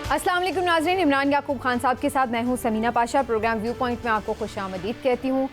अस्सलाम वालेकुम नाज़रीन, इमरान याकूब खान साहब के साथ मैं हूं Samina Pasha. Programme viewpoint में आपको खुशामदीद कहती हूं।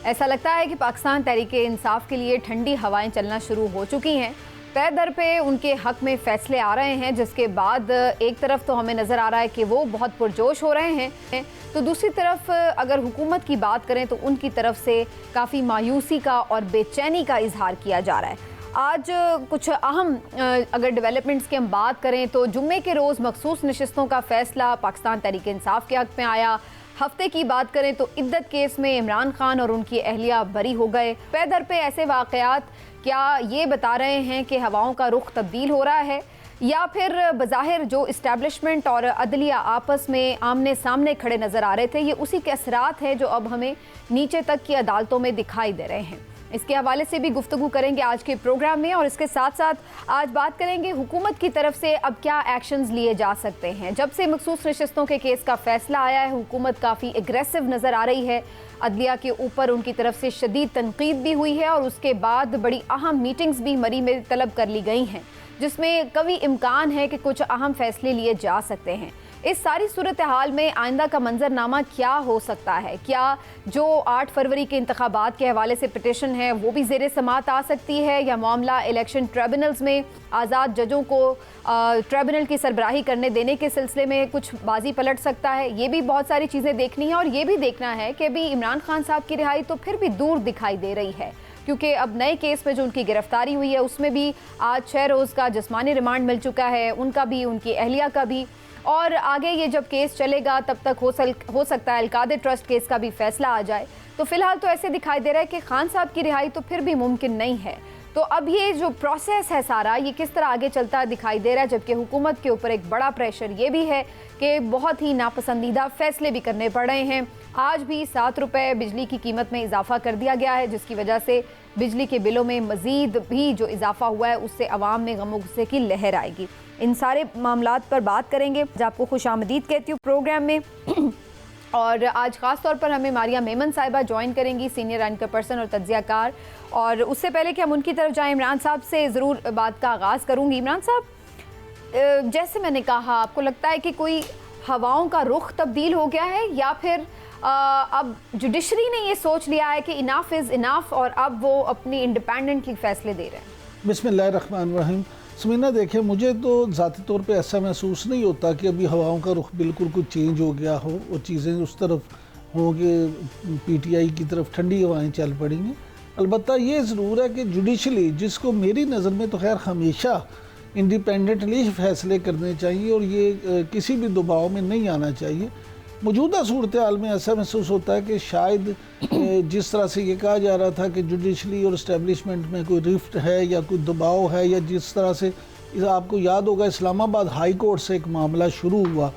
ऐसा लगता है कि पाकिस्तान तहरीक-ए-इंसाफ के लिए ठंडी हवाएं चलना शुरू हो चुकी हैं। पे दर पे उनके हक़ में फ़ैसले आ रहे हैं, जिसके बाद एक तरफ तो हमें नज़र आ रहा है कि वो बहुत पुरजोश हो रहे हैं, तो दूसरी तरफ अगर हुकूमत की बात करें तो उनकी तरफ से काफ़ी मायूसी का और बेचैनी का इजहार किया जा रहा है। आज कुछ अहम अगर डेवलपमेंट्स की हम बात करें तो जुम्मे के रोज़ मखसूस नशिस्तों का फ़ैसला पाकिस्तान तहरीक-ए-इंसाफ के हक़ में आया। हफ्ते की बात करें तो इद्दत केस में इमरान खान और उनकी अहलिया बरी हो गए। पे दर पे ऐसे वाक़यात क्या ये बता रहे हैं कि हवाओं का रुख तब्दील हो रहा है, या फिर बज़ाहिर जो इस्टेब्लिशमेंट और अदलिया आपस में आमने सामने खड़े नज़र आ रहे थे, ये उसी के असरात हैं जो अब हमें नीचे तक की अदालतों में दिखाई दे रहे हैं। इसके हवाले से भी गुफ्तगू करेंगे आज के प्रोग्राम में, और इसके साथ साथ आज बात करेंगे हुकूमत की तरफ से अब क्या एक्शंस लिए जा सकते हैं। जब से मखसूस नशिस्तों के केस का फैसला आया है, हुकूमत काफ़ी एग्रेसिव नज़र आ रही है। अदलिया के ऊपर उनकी तरफ से शदीद तनकीद भी हुई है, और उसके बाद बड़ी अहम मीटिंग्स भी मरी में तलब कर ली गई हैं, जिसमें कभी इम्कान है कि कुछ अहम फैसले लिए जा सकते हैं। इस सारी सूरत हाल में आइंदा का मंजरनामा क्या हो सकता है? क्या जो 8 फरवरी के इंतखाबात के हवाले से पिटिशन है वो भी ज़ेरे समात आ सकती है, या मामला इलेक्शन ट्रिब्यूनल्स में आज़ाद जजों को ट्रिब्यूनल की सरबराही करने देने के सिलसिले में कुछ बाजी पलट सकता है? ये भी बहुत सारी चीज़ें देखनी है, और ये भी देखना है कि अभी इमरान खान साहब की रिहाई तो फिर भी दूर दिखाई दे रही है, क्योंकि अब नए केस में जो उनकी गिरफ्तारी हुई है उसमें भी आज 6 रोज़ का जिस्मानी रिमांड मिल चुका है, उनका भी उनकी अहलिया का भी। और आगे ये जब केस चलेगा तब तक हो सकता है अलकादे ट्रस्ट केस का भी फैसला आ जाए। तो फिलहाल तो ऐसे दिखाई दे रहा है कि खान साहब की रिहाई तो फिर भी मुमकिन नहीं है। तो अब ये जो प्रोसेस है सारा, ये किस तरह आगे चलता दिखाई दे रहा है, जबकि हुकूमत के ऊपर एक बड़ा प्रेशर ये भी है कि बहुत ही नापसंदीदा फैसले भी करने पड़ रहे हैं। आज भी 7 रुपये बिजली की कीमत में इजाफा कर दिया गया है, जिसकी वजह से बिजली के बिलों में मज़ीद भी जो इजाफा हुआ है उससे अवाम में गम गुस्से की लहर आएगी। इन सारे मामलात पर बात करेंगे। आपको खुशामदीद कहती हूँ प्रोग्राम में। और आज ख़ास तौर पर हमें मारिया मेमन साहिबा ज्वाइन करेंगी, सीनियर एंकर पर्सन और तज्ज़ियाकार। और उससे पहले कि हम उनकी तरफ जाएं, इमरान साहब से ज़रूर बात का आगाज़ करूँगी। इमरान साहब, जैसे मैंने कहा, आपको लगता है कि कोई हवाओं का रुख तब्दील हो गया है, या फिर अब जुडिशरी ने ये सोच लिया है कि इनाफ इज़ इनाफ और अब वो अपनी इंडिपेंडेंटली फ़ैसले दे रहे हैं? बिस्मिल्लाहिर्रहमानिर्रहीम। समीना, देखिए, मुझे तो ज़ाती तौर पे ऐसा महसूस नहीं होता कि अभी हवाओं का रुख बिल्कुल कुछ चेंज हो गया हो और चीज़ें उस तरफ हों कि PTI की तरफ ठंडी हवाएं चल पड़ेंगी। अलबत्ता ये ज़रूर है कि जुडिशली, जिसको मेरी नज़र में तो खैर हमेशा इंडिपेंडेंटली फ़ैसले करने चाहिए और ये किसी भी दबाव में नहीं आना चाहिए। मौजूदा सूरत हाल में ऐसा महसूस होता है कि शायद जिस तरह से ये कहा जा रहा था कि जुडिशली और इस्टेब्लिशमेंट में कोई रिफ्ट है या कोई दबाव है, या जिस तरह से आपको याद होगा इस्लामाबाद हाई कोर्ट से एक मामला शुरू हुआ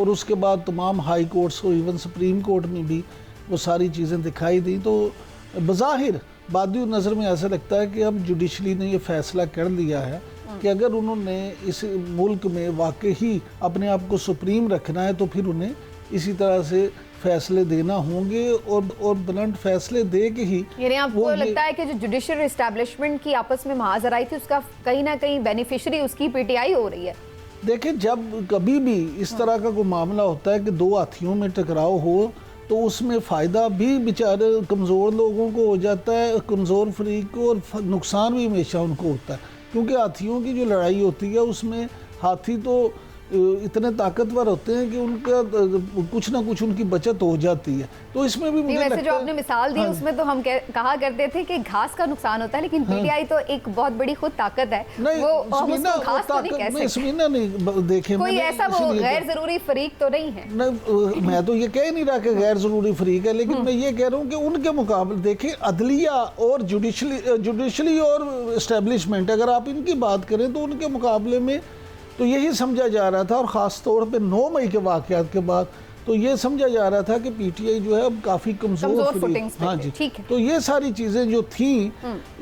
और उसके बाद तमाम हाई कोर्ट्स को, इवन सुप्रीम कोर्ट में भी वो सारी चीज़ें दिखाई दी, तो बज़ाहिर बादी नज़र में ऐसा लगता है कि अब जुडिशली ने ये फ़ैसला कर लिया है कि अगर उन्होंने इस मुल्क में वाकई अपने आप को सुप्रीम रखना है तो फिर उन्हें इसी तरह से फैसले देना होंगे और ब्लंट फैसले दे के ही। यानी आपको लगता है कि जो जुडिशल एस्टैब्लिशमेंट की आपस में महाजर आई थी, उसका कहीं ना कहीं बेनिफिशियरी उसकी PTI हो रही है? देखिए, जब कभी भी इस तरह का कोई मामला होता है कि दो हाथियों में टकराव हो, तो उसमें फ़ायदा भी बेचारे कमज़ोर लोगों को हो जाता है, कमज़ोर फरीक को, और नुकसान भी हमेशा उनको होता है, क्योंकि हाथियों की जो लड़ाई होती है उसमें हाथी तो इतने ताकतवर होते हैं कि उनका कुछ ना कुछ उनकी बचत हो जाती है। तो इसमें भी मुझे वैसे जो आपने मिसाल दी उसमें तो हम कहा करते थे कि घास का नुकसान होता है, लेकिन PTI तो एक बहुत बड़ी खुद ताकत है। नहीं, वो घास तो नहीं कह सकते। नहीं, देखे कोई ऐसा वो गैर जरूरी फरीक तो नहीं है। नहीं, मैं तो ये कह नहीं रहा कि गैर जरूरी फरीक है, लेकिन मैं ये कह रहा हूँ कि उनके मुकाबले देखिए अदलिया और जुडिशली और इस्टेब्लिशमेंट, अगर आप इनकी बात करें तो उनके मुकाबले में तो यही समझा जा रहा था, और ख़ास तौर पे 9 मई के वाक़यात के बाद तो ये समझा जा रहा था कि PTI जो है अब काफ़ी कमज़ोर फुटिंग्स पे। हाँ जी, ठीक है। तो ये सारी चीज़ें जो थी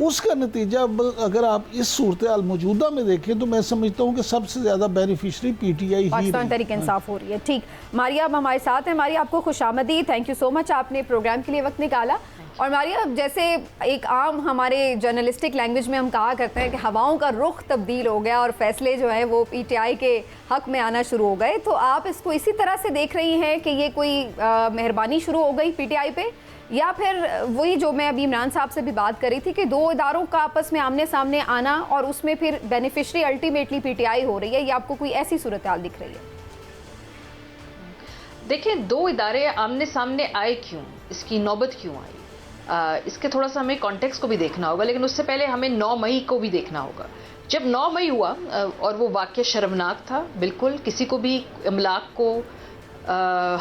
उसका नतीजा अगर आप इस सूरत हाल मौजूदा में देखें तो मैं समझता हूँ कि सबसे ज़्यादा बेनिफिशरी PTI ही पाकिस्तान तहरीक इंसाफ हो रही है। ठीक, मारिया अब हमारे साथ हैं। मारिया, आपको खुशामदीद, थैंक यू सो मच, आपने प्रोग्राम के लिए वक्त निकाला। और मारिया, जैसे एक आम हमारे जर्नलिस्टिक लैंग्वेज में हम कहा करते हैं कि हवाओं का रुख तब्दील हो गया और फैसले जो हैं वो पीटीआई के हक में आना शुरू हो गए, तो आप इसको इसी तरह से देख रही हैं कि ये कोई मेहरबानी शुरू हो गई पीटीआई पे, या फिर वही जो मैं अभी इमरान साहब से भी बात करी थी कि दो इदारों का आपस में आमने सामने आना और उसमें फिर बेनिफिशरी अल्टीमेटली पीटीआई हो रही है, या आपको कोई ऐसी सूरत हाल दिख रही है? देखिए, दो इदारे आमने सामने आए क्यों, इसकी नौबत क्यों आई, इसके थोड़ा सा हमें कॉन्टेक्स्ट को भी देखना होगा। लेकिन उससे पहले हमें 9 मई को भी देखना होगा। जब 9 मई हुआ और वो वाक़या शर्मनाक था, बिल्कुल किसी को भी इमलाक को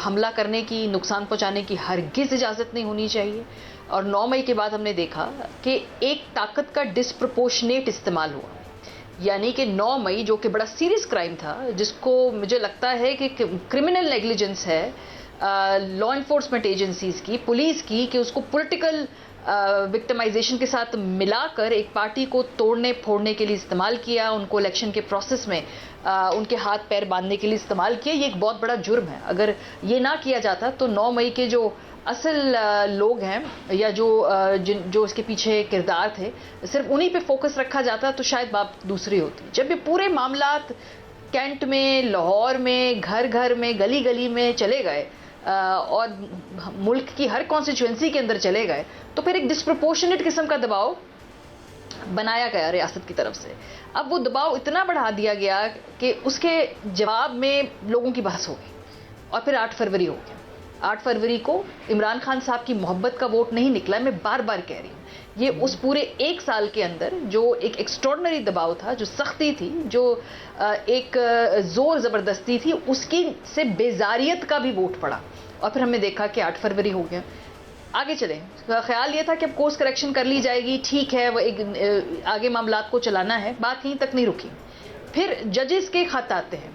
हमला करने की, नुकसान पहुंचाने की हरगिज़ इजाज़त नहीं होनी चाहिए। और 9 मई के बाद हमने देखा कि एक ताकत का डिस्प्रपोर्शनेट इस्तेमाल हुआ, यानी कि 9 मई जो कि बड़ा सीरियस क्राइम था, जिसको मुझे लगता है कि क्रिमिनल नेग्लिजेंस है लॉ इन्फोर्समेंट एजेंसीज की, पुलिस की, कि उसको पॉलिटिकल विक्टिमाइजेशन के साथ मिलाकर एक पार्टी को तोड़ने फोड़ने के लिए इस्तेमाल किया, उनको इलेक्शन के प्रोसेस में उनके हाथ पैर बांधने के लिए इस्तेमाल किया। ये एक बहुत बड़ा जुर्म है। अगर ये ना किया जाता तो 9 मई के जो असल लोग हैं या जो इसके पीछे किरदार थे, सिर्फ उन्हीं पे फोकस रखा जाता तो शायद बात दूसरी होती। जब ये पूरे मामलात कैंट में, लाहौर में, घर घर में, गली गली में चले गए और मुल्क की हर कॉन्स्टिट्यूएंसी के अंदर चले गए, तो फिर एक डिस्प्रपोर्शनेट किस्म का दबाव बनाया गया रियासत की तरफ से। अब वो दबाव इतना बढ़ा दिया गया कि उसके जवाब में लोगों की बहस हो गई और फिर 8 फरवरी हो गया। 8 फरवरी को इमरान खान साहब की मोहब्बत का वोट नहीं निकला। मैं बार बार कह रही हूँ, ये उस पूरे 1 साल के अंदर जो एक एक्स्ट्रॉर्डनरी दबाव था, जो सख्ती थी, जो एक जोर ज़बरदस्ती थी, उसकी से बेजारियत का भी वोट पड़ा। और फिर हमने देखा कि 8 फरवरी हो गया। आगे चले, ख्याल ये था कि अब कोर्स करेक्शन कर ली जाएगी, ठीक है, वो एक आगे मामलात को चलाना है। बात यहीं तक नहीं रुकी। फिर जजेस के खत आते हैं।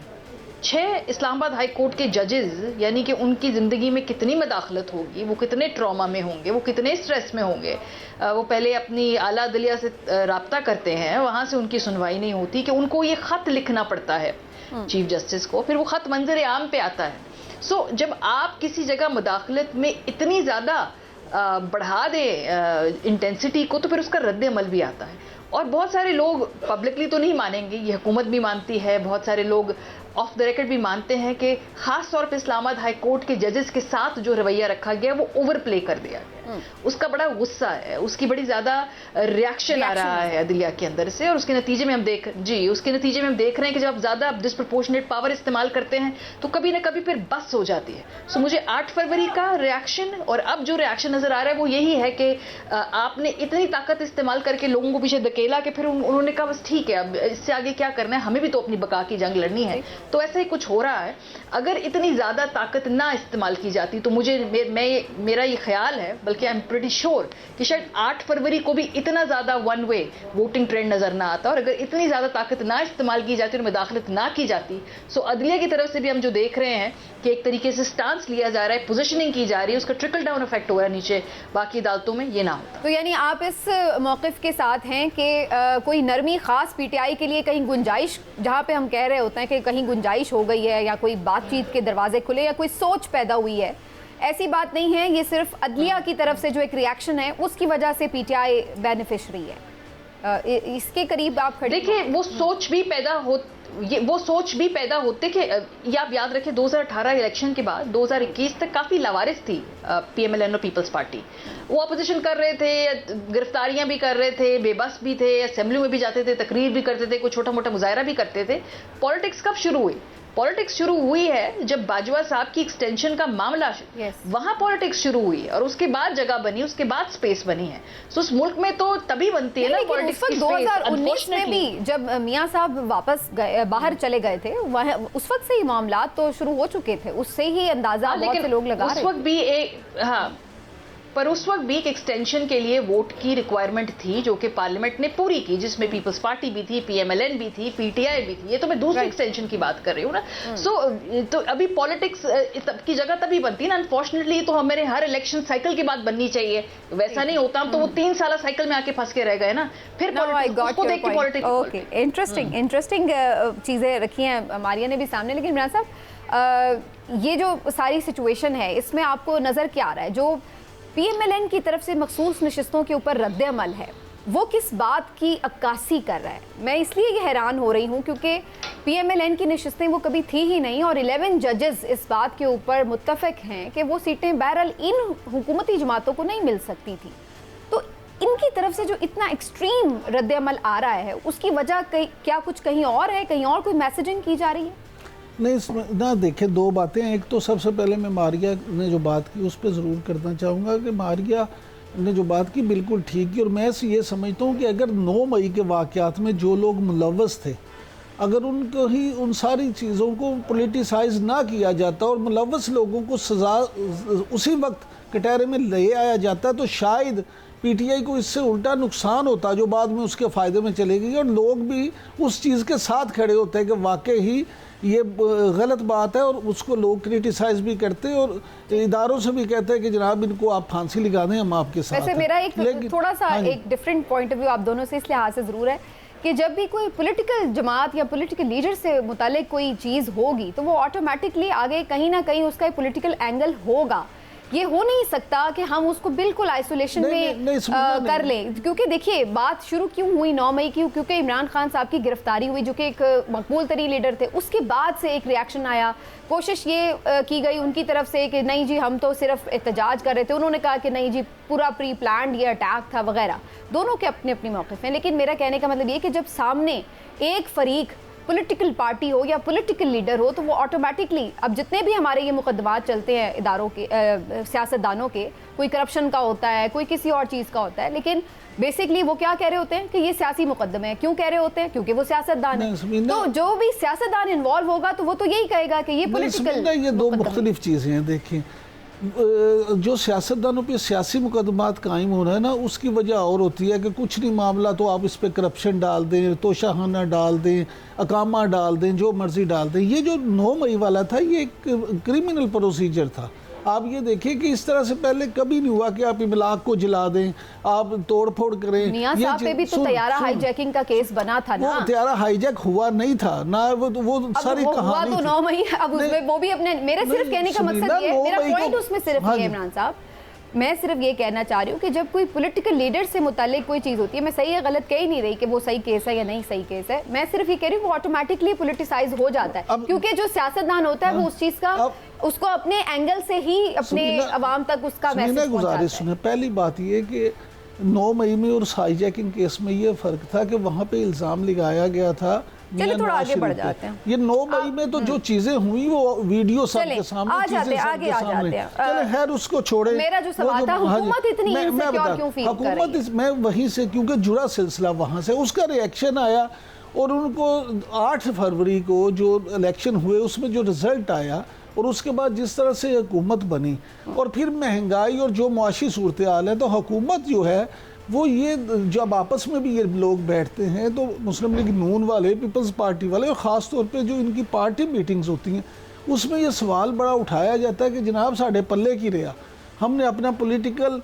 6 इस्लामाबाद हाई कोर्ट के जजेस, यानी कि उनकी ज़िंदगी में कितनी मदाखलत होगी, वो कितने ट्रॉमा में होंगे, वो कितने स्ट्रेस में होंगे। वो पहले अपनी आला अदलिया से राब्ता करते हैं, वहाँ से उनकी सुनवाई नहीं होती कि उनको ये ख़त लिखना पड़ता है चीफ जस्टिस को, फिर वो ख़त मंजर आम पे आता है। जब आप किसी जगह मुदाखलत में इतनी ज़्यादा बढ़ा दें इंटेंसिटी को, तो फिर उसका रद्द अमल भी आता है। और बहुत सारे लोग पब्लिकली तो नहीं मानेंगे, ये हुकूमत भी मानती है, बहुत सारे लोग ऑफ द रिकॉर्ड भी मानते हैं कि खास तौर पे इस्लामाबाद हाई कोर्ट के जजेस के साथ जो रवैया रखा गया वो ओवर प्ले कर दिया गया। उसका बड़ा गुस्सा है, उसकी बड़ी ज्यादा रिएक्शन आ रहा है अदलिया के अंदर से, और उसके नतीजे में हम देख रहे हैं कि जब ज्यादा डिस्प्रपोर्शनेट पावर इस्तेमाल करते हैं तो कभी ना कभी फिर बस हो जाती है। मुझे 8 फरवरी का रिएक्शन और अब जो रिएक्शन नजर आ रहा है वो यही है कि आपने इतनी ताकत इस्तेमाल करके लोगों को पीछे धकेला कि फिर उन्होंने कहा बस ठीक है, अब इससे आगे क्या करना है, हमें भी तो अपनी बका की जंग लड़नी है। तो ऐसा ही कुछ हो रहा है। अगर इतनी ज्यादा ताकत ना इस्तेमाल की जाती तो मेरा ये ख्याल है, बल्कि आई एम प्रीटी श्योर कि शायद 8 फरवरी को भी इतना ज्यादा वन वे वोटिंग ट्रेंड नजर ना आता। और अगर इतनी ज्यादा ताकत ना इस्तेमाल की जाती और मुदाखलत ना की जाती, सो अदलिया की तरफ से भी हम जो देख रहे हैं कि एक तरीके से स्टांस लिया जा रहा है, पोजीशनिंग की जा रही है, उसका ट्रिकल डाउन इफेक्ट हो रहा है नीचे बाकी अदालतों में, ये ना होता। तो यानी आप इस मौक़िफ़ के साथ हैं कि कोई नरमी खास पीटीआई के लिए कहीं गुंजाइश, जहाँ पे हम कह रहे होते हैं कि कहीं गुंजाइश हो गई है या कोई बातचीत के दरवाजे खुले या कोई सोच पैदा हुई है, ऐसी बात नहीं है। ये सिर्फ अदलिया की तरफ से जो एक रिएक्शन है उसकी वजह से पीटीआई बेनिफिशरी है। इसके करीब आप खड़े देखिए, वो सोच भी पैदा होते कि ये आप याद रखें 2018 इलेक्शन के बाद 2021 तक काफ़ी लावारिस थी पीएमएलएन और पीपल्स पार्टी। वो अपोजिशन कर रहे थे, गिरफ्तारियां भी कर रहे थे, बेबस भी थे, असेंबली में भी जाते थे, तकरीर भी करते थे, कोई छोटा मोटा मुजाहरा भी करते थे। पॉलिटिक्स कब शुरू हुई? पॉलिटिक्स शुरू हुई है जब बाजवा साहब की एक्सटेंशन का मामला वहां पॉलिटिक्स शुरू हुई और उसके बाद जगह बनी, उसके बाद स्पेस बनी है। उस मुल्क में तो तभी बनती है ना पॉलिटिक्स की स्पेस। 2019 में भी जब मियां साहब वापस बाहर चले गए थे, वह उस वक्त से ही मामला तो शुरू हो चुके थे, उससे ही अंदाजा बहुत से लोग लगा रहे हैं। उस वक्त भी पर उस वक्त भी एक एक्सटेंशन के लिए वोट की रिक्वायरमेंट थी जो कि पार्लियामेंट ने पूरी की, जिसमें पीपल्स पार्टी भी थी, पीएमएलएन भी थी, पीटीआई भी थी। ये तो मैं दूसरी एक्सटेंशन की बात कर रही हूँ ना। तो अभी पॉलिटिक्स की जगह तभी बनती है ना। अनफॉर्चुनेटली तो हमारे हर इलेक्शन साइकिल के बाद बननी चाहिए, वैसा नहीं होता। हम तो वो 3 साल साइकिल में आके फंस के रह गए ना। फिर इंटरेस्टिंग चीजें रखी हैं मारिया ने भी सामने। लेकिन इमरान साहब, ये जो सारी सिचुएशन है इसमें आपको नजर क्या आ रहा है? जो पीएमएलएन की तरफ से मखसूस नशिस्तों के ऊपर रद्द अमल है, वो किस बात की अक्कासी कर रहा है? मैं इसलिए हैरान हो रही हूँ क्योंकि पीएमएलएन की नशिस्तें वो कभी थी ही नहीं और 11 जजेस इस बात के ऊपर मुत्तफिक हैं कि वो सीटें बहरहाल इन हुकूमती जमातों को नहीं मिल सकती थी। तो इनकी तरफ से जो इतना एक्सट्रीम रद्द अमल आ रहा है उसकी वजह क्या कुछ कहीं और है, कहीं और कोई मैसेजिंग की जा रही है? नहीं, इसमें ना देखें, दो बातें हैं। एक तो सबसे पहले मैं मारिया ने जो बात की उस पर ज़रूर करना चाहूँगा कि मारिया ने जो बात की बिल्कुल ठीक की, और मैं ये समझता हूँ कि अगर 9 मई के वाक़यात में जो लोग मुलव्वस थे, अगर उनको ही उन सारी चीज़ों को पोलिटिसाइज ना किया जाता और मुलव्वस लोगों को सज़ा उसी वक्त कटहरे में ले आया जाता, तो शायद पीटीआई को इससे उल्टा नुकसान होता जो बाद में उसके फ़ायदे में चले गई, और लोग भी उस चीज़ के साथ खड़े होते हैं कि वाकई ही ये गलत बात है, और उसको लोग क्रिटिसाइज भी करते हैं और इदारों से भी कहते हैं कि जनाब इनको आप फांसी लगा दें, हम आपके साथ। वैसे मेरा एक थोड़ा सा एक डिफरेंट पॉइंट ऑफ व्यू आप दोनों से इस लिहाज से ज़रूर है कि जब भी कोई पॉलिटिकल जमात या पॉलिटिकल लीडर से मुतालिक कोई चीज़ होगी तो वो ऑटोमेटिकली आगे कहीं ना कहीं उसका एक पॉलिटिकल एंगल होगा। ये हो नहीं सकता कि हम उसको बिल्कुल आइसोलेशन में कर लें, क्योंकि देखिए बात शुरू क्यों हुई 9 मई की, क्योंकि इमरान खान साहब की गिरफ्तारी हुई जो कि एक मकबूल तरीन लीडर थे। उसके बाद से एक रिएक्शन आया, कोशिश ये की गई उनकी तरफ से कि नहीं जी हम तो सिर्फ एहतजाज कर रहे थे, उन्होंने कहा कि नहीं जी पूरा प्री प्लान्ड ये अटैक था वगैरह। दोनों के अपने अपने मौक़िफ़ हैं, लेकिन मेरा कहने का मतलब ये कि जब सामने एक फरीक पॉलिटिकल पार्टी हो या पॉलिटिकल लीडर हो तो वो ऑटोमेटिकली, अब जितने भी हमारे ये मुकदमात चलते हैं इदारों के सियासतदानों के, कोई करप्शन का होता है, कोई किसी और चीज़ का होता है, लेकिन बेसिकली वो क्या कह रहे होते हैं कि ये सियासी मुकदमे हैं। क्यों कह रहे होते हैं? क्योंकि वो सियासतदान है। तो जो भी सियासतदान इन्वॉल्व होगा तो वो तो यही कहेगा कि ये पॉलिटिकल। ये दो मुख्तलिफ चीज़ें हैं। देखिए, जो सियासतदानों पे सियासी मुकदमात कायम हो रहा है ना, उसकी वजह और होती है कि कुछ नहीं मामला तो आप इस पर करप्शन डाल दें, तोशाखाना डाल दें, अकामा डाल दें, जो मर्जी डाल दें। ये जो 9 मई वाला था ये एक क्रिमिनल प्रोसीजर था। आप ये देखिए कि इस तरह से पहले कभी नहीं हुआ कि आप इमलाक को जला दें, आप तोड़ फोड़ करें। मियां साहब पे भी तो तैयारा हाईजैकिंग का केस बना था ना। वो तैयारा हाईजैक हुआ नहीं था ना, वो सारी कहानी तो 9 मई अब उसमें वो भी अपने, मेरे सिर्फ कहने का मकसद ये, मेरा पॉइंट उसमें सिर्फ ये इमरान साहब, मैं सिर्फ ये कहना चाह रही हूँ कि जब कोई पॉलिटिकल लीडर से मुतालिक कोई चीज़ होती है, मैं सही या गलत कह ही नहीं रही कि वो सही केस है या नहीं सही केस है, मैं सिर्फ ये कह रही हूँ वो ऑटोमेटिकली पॉलिटिसाइज हो जाता है, क्योंकि जो सियासतदान होता है वो उस चीज़ का उसको अपने एंगल से ही अपने अवाम तक उसका मैसेज गुजारिश सुने। पहली बात ये कि 9 मई में और हाईजैकिंग केस में ये फ़र्क था कि वहाँ पे इल्ज़ाम लगाया गया था। चलिए थोड़ा आगे बढ़ जाते हैं। ये 9 मई में तो जो चीज़ें हुई वो वीडियो सबके सामने, आगे आ जाते हैं। चले खैर उसको छोड़े। मेरा जो सवाल था, हुकूमत इतनी इनसिक्योर क्यों फील कर रही है? मैं वहीं से, क्योंकि जुड़ा सिलसिला वहाँ से, उसका रिएक्शन आया और उनको 8 फरवरी को जो इलेक्शन हुए उसमें जो रिज़ल्ट आया और उसके बाद जिस तरह से हुकूमत बनी और फिर महंगाई और जो मुआशी सूरत हाल है, तो हुकूमत जो है वो ये जब आपस में भी ये लोग बैठते हैं तो मुस्लिम लीग नून वाले, पीपल्स पार्टी वाले, और ख़ास तौर पे जो इनकी पार्टी मीटिंग्स होती हैं उसमें ये सवाल बड़ा उठाया जाता है कि जनाब साढ़े पल्ले की रहा, हमने अपना पॉलिटिकल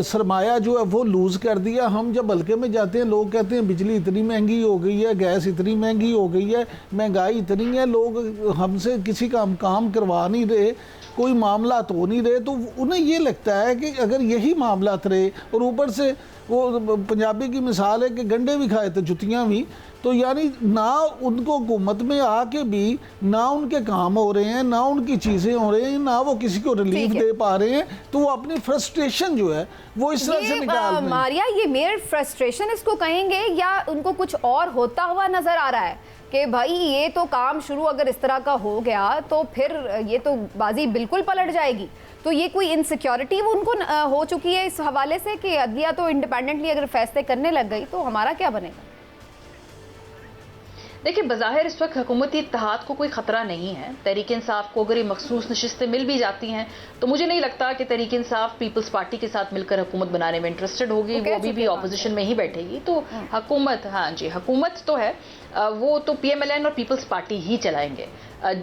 सरमाया जो है वो लूज़ कर दिया। हम जब हल्के में जाते हैं लोग कहते हैं बिजली इतनी महंगी हो गई है, गैस इतनी महंगी हो गई है, महंगाई इतनी है, लोग हमसे किसी का काम करवा नहीं रहे, कोई मामला तो हो नहीं रहे। तो उन्हें ये लगता है कि अगर यही मामला रहे और ऊपर से वो पंजाबी की मिसाल है कि गंडे भी खाए थे जुतियाँ भी, तो यानी ना उनको हुकूमत में आके भी ना उनके काम हो रहे हैं, ना उनकी चीज़ें हो रही हैं, ना वो किसी को रिलीफ दे पा रहे हैं, तो वो अपनी फ्रस्ट्रेशन जो है वो इस तरह से निकाल रहे हैं। मारिया, ये मेरे फ्रस्ट्रेशन इसको कहेंगे या उनको कुछ और होता हुआ नजर आ रहा है कि भाई ये तो काम शुरू अगर इस तरह का हो गया तो फिर ये तो बाजी बिल्कुल पलट जाएगी? तो ये कोई इनसिक्योरिटी वो उनको हो चुकी है इस हवाले से कि अदलिया तो इंडिपेंडेंटली अगर फैसले करने लग गई तो हमारा क्या बनेगा? देखिए, बज़ाहिर इस वक्त हुकूमती इत्तेहाद को कोई ख़तरा नहीं है। तहरीक इंसाफ को अगर ये मखसूस नशिस्तें मिल भी जाती हैं तो मुझे नहीं लगता कि तहरीक इंसाफ पीपल्स पार्टी के साथ मिलकर हुकूमत बनाने में इंटरेस्टेड होगी। वो अभी भी अपोजिशन में ही बैठेगी। तो हुकूमत, हाँ जी, हुकूमत तो है, वो तो PMLN और पीपल्स पार्टी ही चलाएंगे।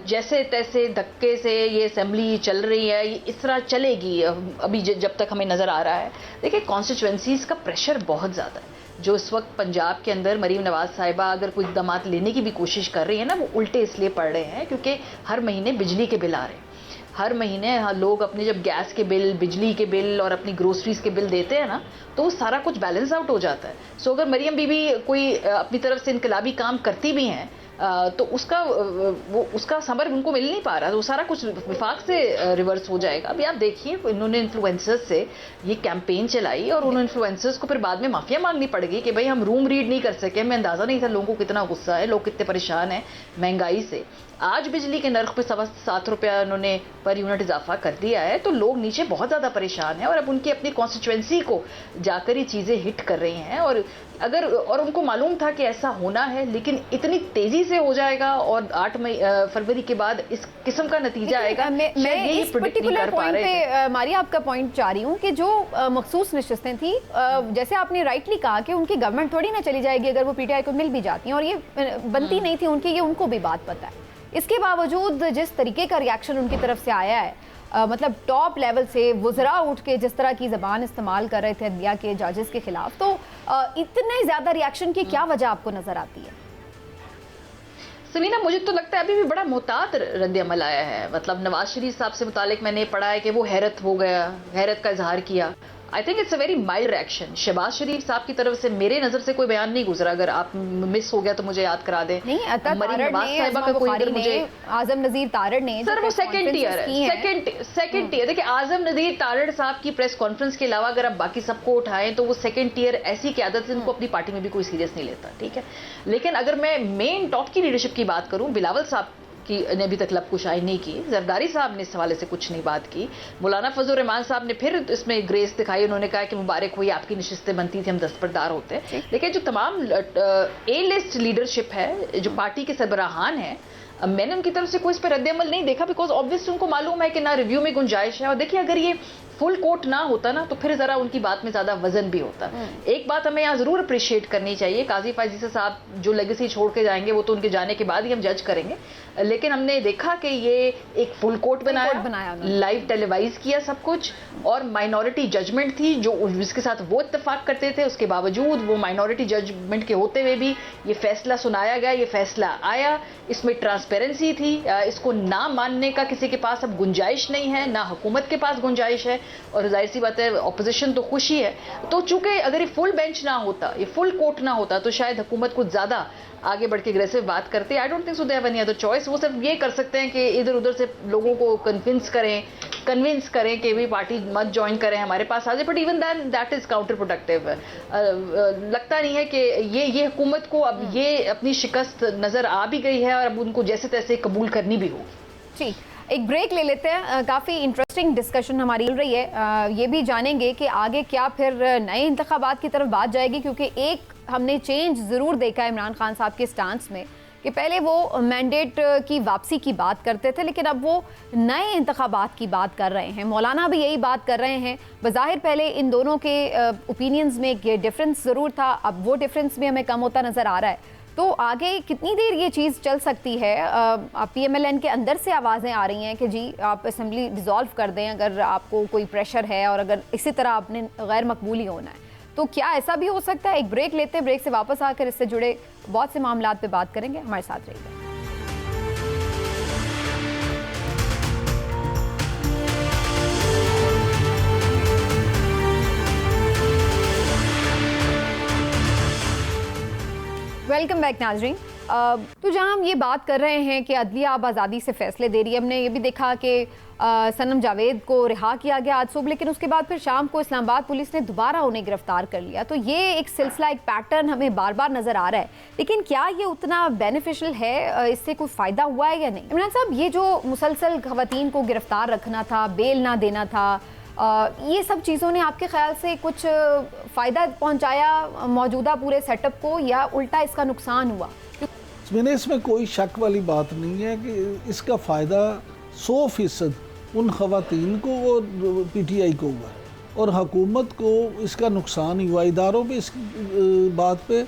जैसे तैसे धक्के से ये असेंबली चल रही है, ये इस तरह चलेगी अभी जब तक हमें नज़र आ रहा है। देखिए, कॉन्स्टिट्यूएंसीज़ का प्रेशर बहुत ज़्यादा है। जो इस वक्त पंजाब के अंदर मरीम नवाज साहिबा अगर कोई इक़दामात लेने की भी कोशिश कर रही है ना, वो उल्टे इसलिए पड़ रहे हैं क्योंकि हर महीने बिजली के बिल आ रहे हैं। हर महीने लोग अपने जब गैस के बिल, बिजली के बिल और अपनी ग्रोसरीज के बिल देते हैं ना, तो सारा कुछ बैलेंस आउट हो जाता है। सो अगर मरियम बीबी कोई अपनी तरफ से इनकलाबी काम करती भी हैं तो उसका समर उनको मिल नहीं पा रहा, तो वो सारा कुछ विफाक से रिवर्स हो जाएगा। अभी आप देखिए, इन्होंने इन्फ्लुएंसर्स से ये कैंपेन चलाई और उन इन्फ्लुएंसर्स को फिर बाद में माफिया मांगनी पड़ेगी कि भाई हम रूम रीड नहीं कर सके, हमें अंदाजा नहीं था लोगों को कितना गुस्सा है, लोग कितने परेशान हैं महंगाई से। आज बिजली के नर्ख पे 7.25 रुपया उन्होंने पर यूनिट इजाफा कर दिया है, तो लोग नीचे बहुत ज़्यादा परेशान हैं और अब उनकी अपनी कॉन्स्टिट्यूएंसी को जाकर ये चीज़ें हिट कर रही हैं। और उनको मालूम था कि ऐसा होना है, लेकिन इतनी तेजी से हो जाएगा और 8 फरवरी के बाद इस किस्म का नतीजा आएगा। मैं इस पर्टिकुलर पॉइंट पे मारिया आपका पॉइंट चाह रही हूँ कि जो मखसूस नशिस्तें थी, जैसे आपने राइटली कहा कि उनकी गवर्नमेंट थोड़ी ना चली जाएगी अगर वो पीटीआई को मिल भी जाती हैं, और ये बनती नहीं थी उनकी, ये उनको भी बात पता है। इसके बावजूद जिस तरीके का रिएक्शन उनकी तरफ से आया है, मतलब टॉप लेवल से वज़रा उठ के जिस तरह की ज़बान इस्तेमाल कर रहे थे अदलिया के जजेस के खिलाफ, तो इतने ज़्यादा रिएक्शन की क्या वजह आपको नज़र आती है? समीना, मुझे तो लगता है अभी भी बड़ा मोहतात रद्द अमल आया है। मतलब नवाज शरीफ साहब से मुतालिक मैंने पढ़ा है कि वो हैरत हो गया, हैरत का इजहार किया। I think it's a very mild reaction. Shahbaz Sharif साहब की तरफ से मेरे नज़र से कोई बयान नहीं गुजरा, अगर आप मिस हो गया तो मुझे याद करा दें। नहीं, आजम नज़ीर तारड़ ने, सर वो सेकंड ईयर है, सेकंड ईयर। देखिए, आजम नज़ीर तारड़ साहब की प्रेस कॉन्फ्रेंस के अलावा अगर आप बाकी सबको उठाएं तो वो सेकंड ईयर ऐसी क़यादत से उनको अपनी पार्टी में भी कोई सीरियस नहीं लेता, ठीक है। लेकिन अगर मैं मेन टॉप की लीडरशिप की बात करूं, बिलावल साहब की ने अभी तक लबकुशाई नहीं की, जरदारी साहब ने इस हवाले से कुछ नहीं बात की, मौलाना फजल रहमान साहब ने फिर इसमें ग्रेस दिखाई, उन्होंने कहा कि मुबारक हुई, आपकी नशिस्तें बनती थी, हम दस्तबरदार होते हैं। लेकिन जो तमाम ए लिस्ट लीडरशिप है, जो पार्टी के सरबराहान हैं, मैंने उनकी तरफ से कोई इस पर रद्द-ए-अमल नहीं देखा, बिकॉज ऑब्वियसली उनको मालूम है कि ना रिव्यू में गुंजाइश है। और देखिए, अगर ये फुल कोट ना होता ना तो फिर जरा उनकी बात में ज्यादा वजन भी होता। एक बात हमें यहाँ जरूर अप्रिशिएट करनी चाहिए, काजी फायजी साहब जो लेगेसी छोड़ के जाएंगे वो तो उनके जाने के बाद ही हम जज करेंगे, लेकिन हमने देखा कि ये एक फुल कोट बनाया, लाइव टेलीवाइज किया सब कुछ, और माइनॉरिटी जजमेंट थी जो जिसके साथ वो इत्तेफाक करते थे, उसके बावजूद वो माइनॉरिटी जजमेंट के होते हुए भी ये फैसला सुनाया गया, ये फैसला आया, इसमें ट्रांसपेरेंसी थी, इसको ना मानने का किसी के पास अब गुंजाइश नहीं है, ना हुकूमत के पास गुंजाइश है, और जाहिर सी बात है ऑपोजिशन तो खुशी है। तो चूंकि अगर ये फुल बेंच ना होता, ये फुल कोर्ट ना होता, तो शायद हुकूमत कुछ ज्यादा आगे बढ़ के अग्रेसिव बात करते। I don't think so they have any other choice. वो सिर्फ ये कर सकते हैं कि इधर उधर से लोगों को कन्विंस करें कि भी पार्टी मत ज्वाइन करें, हमारे पास आ जाए, but even that is counter productive. लगता नहीं है कि ये हुकूमत को अब ये अपनी शिकस्त नजर आ भी गई है और अब उनको जैसे तैसे कबूल करनी भी होगी। जी, एक ब्रेक ले लेते हैं। काफ़ी इंटरेस्टिंग डिस्कशन हमारी चल रही है। ये भी जानेंगे कि आगे क्या फिर नए इंतखाबात की तरफ बात जाएगी, क्योंकि एक हमने चेंज ज़रूर देखा है इमरान खान साहब के स्टांस में कि पहले वो मैंडेट की वापसी की बात करते थे, लेकिन अब वो नए इंतखाबात की बात कर रहे हैं। मौलाना भी यही बात कर रहे हैं। बज़ाहिर पहले इन दोनों के ओपिनियंस में ये डिफरेंस ज़रूर था, अब वो डिफरेंस भी हमें कम होता नज़र आ रहा है। तो आगे कितनी देर ये चीज़ चल सकती है? PMLN के अंदर से आवाज़ें आ रही हैं कि जी आप असेंबली डिज़ोल्व कर दें अगर आपको कोई प्रेशर है और अगर इसी तरह आपने गैर मकबूली होना है, तो क्या ऐसा भी हो सकता है? एक ब्रेक लेते हैं, ब्रेक से वापस आकर इससे जुड़े बहुत से मामलात पे बात करेंगे। हमारे साथ रहिए। वेलकम बैक नाजरीन। तो जहां हम ये बात कर रहे हैं कि अदलिया अब आज़ादी से फैसले दे रही है, हमने ये भी देखा कि सनम जावेद को रिहा किया गया आज सुबह, लेकिन उसके बाद फिर शाम को इस्लामाबाद पुलिस ने दोबारा उन्हें गिरफ्तार कर लिया। तो ये एक सिलसिला, एक पैटर्न हमें बार बार नज़र आ रहा है, लेकिन क्या ये उतना बेनिफिशियल है? इससे कोई फ़ायदा हुआ है या नहीं? इमरान साहब, ये जो मुसलसल ख़वातीन को गिरफ्तार रखना था, बेल ना देना था, ये सब चीज़ों ने आपके ख्याल से कुछ फ़ायदा पहुंचाया मौजूदा पूरे सेटअप को, या उल्टा इसका नुकसान हुआ? मैंने इसमें कोई शक वाली बात नहीं है कि इसका फ़ायदा 100% उन ख़वातीन को और PTI को हुआ और हुकूमत को इसका नुकसान ही हुआ। इदारों पे इस बात पे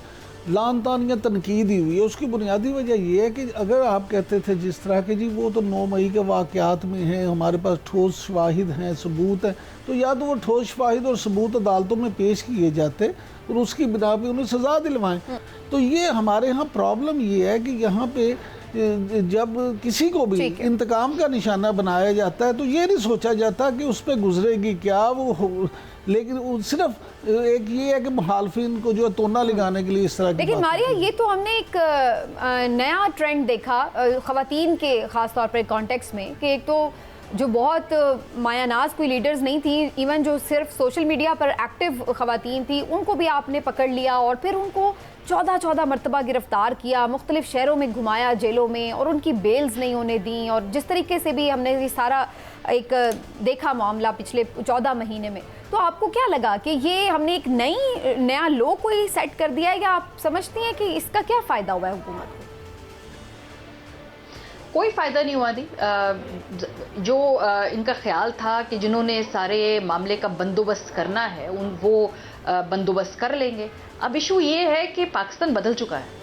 लान तान या तनकीद ही हुई है। उसकी बुनियादी वजह ये है कि अगर आप कहते थे जिस तरह के जी वो तो 9 मई के वाक़यात में हैं, हमारे पास ठोस शवाहिद हैं, सबूत हैं, तो या तो वो ठोस शवाहिद और सबूत अदालतों में पेश किए जाते और उसकी बिना पे उन्हें सज़ा दिलवाएं। तो ये हमारे यहाँ प्रॉब्लम ये है कि यहाँ पे जब किसी को भी इंतकाम का निशाना बनाया जाता है तो ये नहीं सोचा जाता कि उस पर गुजरेगी क्या वो, लेकिन सिर्फ एक ये है कि मुखालफिन को जो तोना लगाने के लिए इस तरह की। लेकिन मारिया, ये तो हमने एक नया ट्रेंड देखा ख़वातीन के ख़ास तौर पर कॉन्टेक्स्ट में कि एक तो जो बहुत मायानाज कोई लीडर्स नहीं थी, इवन जो सिर्फ सोशल मीडिया पर एक्टिव ख़वातीन थी उनको भी आपने पकड़ लिया और फिर उनको 14 मरतबा गिरफ्तार किया, मुख्तलिफ शहरों में घुमाया जेलों में, और उनकी बेल्स नहीं होने दी। और जिस तरीके से भी हमने ये सारा एक देखा मामला पिछले 14 महीने में, तो आपको क्या लगा कि ये हमने एक नया लो कोई सेट कर दिया है, या आप समझती हैं कि इसका क्या फ़ायदा हुआ है हुकूमत को? कोई फ़ायदा नहीं हुआ दी। जो इनका ख्याल था कि जिन्होंने सारे मामले का बंदोबस्त करना है वो बंदोबस्त कर लेंगे। अब इशू ये है कि पाकिस्तान बदल चुका है।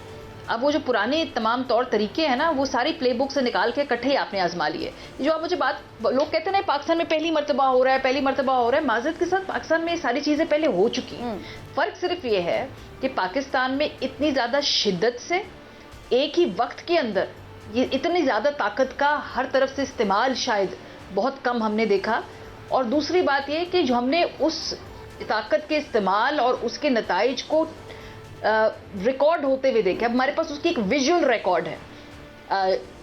अब वो जो पुराने तमाम तौर तरीके हैं ना, वो सारी प्ले बुक से निकाल के इकट्ठे ही आपने आजमा लिए। जो आप मुझे बात, लोग कहते हैं ना पाकिस्तान में पहली मरतबा हो रहा है, माजरत के साथ पाकिस्तान में ये सारी चीज़ें पहले हो चुकी हैं। फ़र्क सिर्फ ये है कि पाकिस्तान में इतनी ज़्यादा शिद्दत से एक ही वक्त के अंदर ये इतनी ज़्यादा ताकत का हर तरफ से इस्तेमाल शायद बहुत कम हमने देखा। और दूसरी बात ये कि जो हमने उस ताकत के इस्तेमाल और उसके नताइज को रिकॉर्ड होते हुए देखे, अब हमारे पास उसकी एक विजुअल रिकॉर्ड है।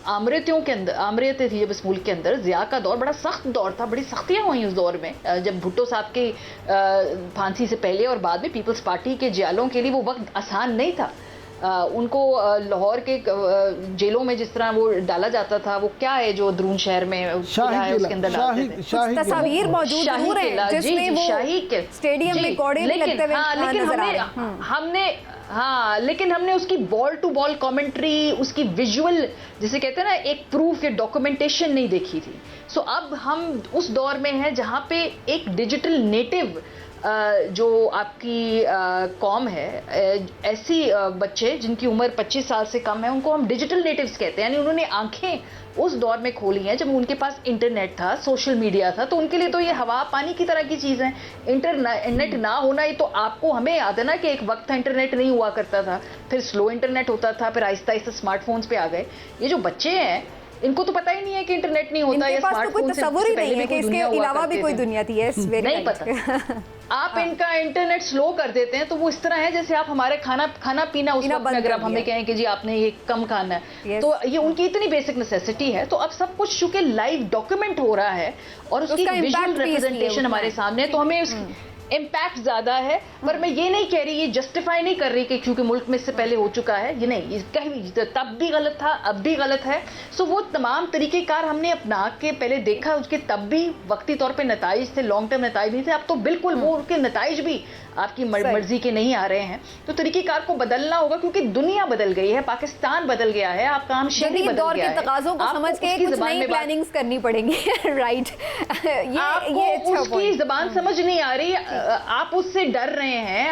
आमरीतियों के अंदर, आमरीतें थी जब इस मुल्क के अंदर, ज़िया का दौर बड़ा सख्त दौर था, बड़ी सख्तियाँ हुई उस दौर में, जब भुट्टो साहब की फांसी से पहले और बाद में पीपल्स पार्टी के जियालों के लिए वो वक्त आसान नहीं था। उनको लाहौर के जेलों में जिस तरह वो डाला जाता था, वो क्या है जो दरून शहर में उसके अंदर डालते थे, तस्वीर मौजूद जरूर है जिसमें वो स्टेडियम में कोड़े लगते हुए नजर आ रहे हैं। लेकिन हमने उसकी बॉल टू बॉल कमेंट्री, उसकी विजुअल जिसे कहते हैं ना एक प्रूफ या डॉक्यूमेंटेशन नहीं देखी थी। सो अब हम उस दौर में हैं जहाँ पे एक डिजिटल नेटिव जो आपकी कौम है, ऐसी बच्चे जिनकी उम्र 25 साल से कम है, उनको हम डिजिटल नेटिव्स कहते हैं। यानी उन्होंने आंखें उस दौर में खोली हैं जब उनके पास इंटरनेट था, सोशल मीडिया था, तो उनके लिए तो ये हवा पानी की तरह की चीज़ है। इंटरनेट ना होना ही तो आपको, हमें याद है ना कि एक वक्त था इंटरनेट नहीं हुआ करता था, फिर स्लो इंटरनेट होता था, फिर आहिस्ता आहिस्ता स्मार्टफोन्स पे आ गए। ये जो बच्चे हैं इनको तो पता ही नहीं है कि इंटरनेट नहीं होता, या स्मार्टफोन से पहले भी कोई दुनिया हुआ करती थी, दुनिया थी, नहीं पता। आप इनका इंटरनेट स्लो कर देते हैं तो वो इस तरह है जैसे आप हमारे खाना पीना उस वक्त में अगर आप हमें कहें कि जी आपने ये कम खाना है, तो ये उनकी इतनी बेसिक नेसेसिटी है। तो अब सब कुछ चूंकि लाइव डॉक्यूमेंट हो रहा है और उसकी विजुअल रिप्रेजेंटेशन हमारे सामने, तो हमें उसकी इम्पैक्ट ज़्यादा है। पर मैं ये नहीं कह रही, ये जस्टिफाई नहीं कर रही कि क्योंकि मुल्क में इससे पहले हो चुका है, ये नहीं, कहीं तब भी गलत था, अब भी गलत है। सो वो तमाम तरीक़ेकार हमने अपना के पहले देखा, उसके तब भी वक्ती तौर पे नताइज थे, लॉन्ग टर्म नताइज नहीं थे। अब तो बिल्कुल वो उनके नताइज भी आपकी मर्जी के नहीं आ रहे हैं। तो तरीक़ेकार को बदलना होगा क्योंकि दुनिया बदल गई है, पाकिस्तान बदल गया है, आपका आम शहरी बदल गया है। तकाज़ों को समझ के कुछ नई प्लानिंग्स करनी पड़ेंगी। राइट, ये उसकी ज़बान समझ नहीं आ रही, आप उससे डर रहे हैं।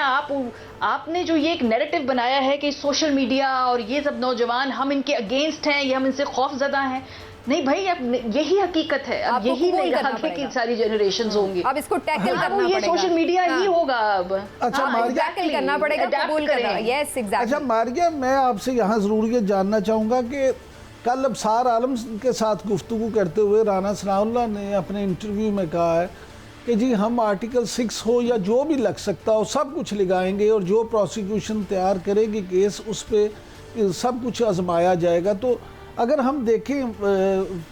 आपने जो ये एक नैरेटिव बनाया है कि सोशल मीडिया और ये सब नौजवान हम इनके अगेंस्ट हैं, ये हम इनसे खौफजदा हैं। नहीं भाई, अब यही हकीकत है, अब यही नहीं आगे की सारी जनरेशंस होंगी। अब इसको टैकल करना पड़ेगा, ये सोशल मीडिया ही होगा अब। अच्छा मारिया, टैकल करना पड़ेगा, कबूल करना। Yes exactly. अच्छा मारिया, मैं आपसे यहाँ ज़रूर ये जानना चाहूँगा कि कल अबसार आलम के साथ गुफ्तगू करते हुए राना सनाउल्लाह ने अपने इंटरव्यू में कहा है कि जी हम आर्टिकल 6 हो या जो भी लग सकता हो सब कुछ लगाएंगे और जो प्रोसिक्यूशन तैयार करेगी केस उस पर सब कुछ आजमाया जाएगा। तो अगर हम देखें